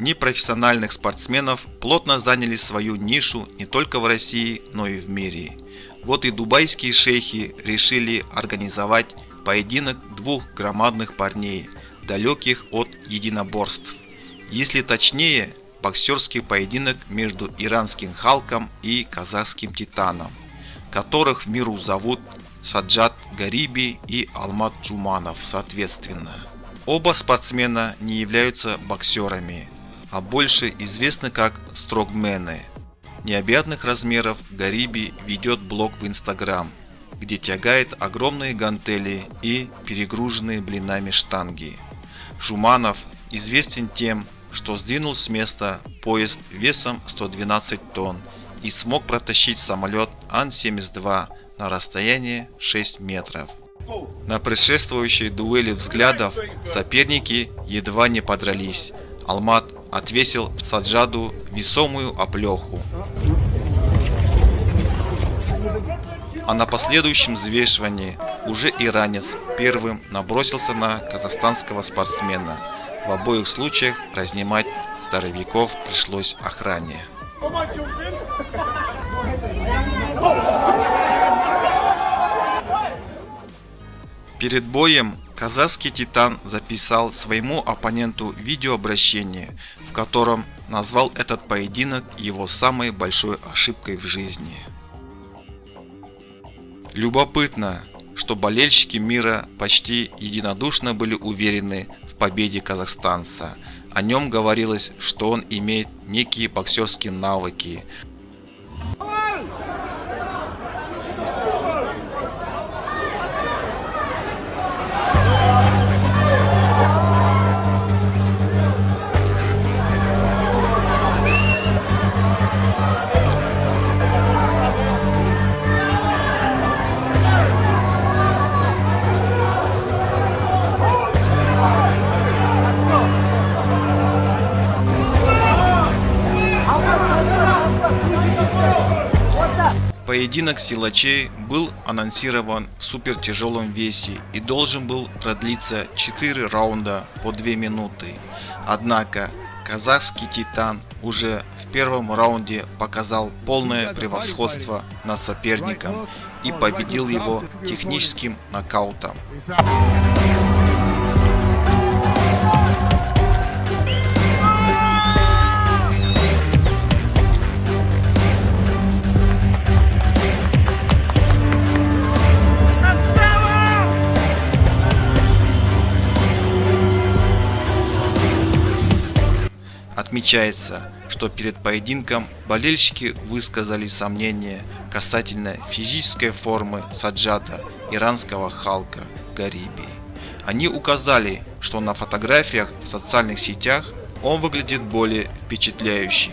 непрофессиональных спортсменов плотно заняли свою нишу не только в России, но и в мире. Вот и дубайские шейхи решили организовать поединок двух громадных парней, далеких от единоборств. Если точнее, боксерский поединок между иранским Халком и казахским Титаном, которых в миру зовут Саджад Гариби и Алмат Джуманов соответственно. Оба спортсмена не являются боксерами, а больше известны как строгмены. Необъятных размеров Гариби ведет блог в Instagram, где тягает огромные гантели и перегруженные блинами штанги. Жуманов известен тем, что сдвинул с места поезд весом 112 тонн и смог протащить самолет Ан-72 на расстояние 6 метров. На предшествующей дуэли взглядов соперники едва не подрались. Алмат отвесил Саджаду весомую оплеху. А на последующем взвешивании уже иранец первым набросился на казахстанского спортсмена. В обоих случаях разнимать здоровяков пришлось охране. Перед боем казахский Титан записал своему оппоненту видеообращение, в котором назвал этот поединок его самой большой ошибкой в жизни. Любопытно, что болельщики мира почти единодушно были уверены в победе казахстанца. О нем говорилось, что он имеет некие боксерские навыки. Поединок силачей был анонсирован в супертяжелом весе и должен был продлиться 4 раунда по 2 минуты. Однако казахский Титан уже в первом раунде показал полное превосходство над соперником и победил его техническим нокаутом. Отмечается, что перед поединком болельщики высказали сомнения касательно физической формы Саджада, иранского Халка Гариби. Они указали, что на фотографиях в социальных сетях он выглядит более впечатляющим.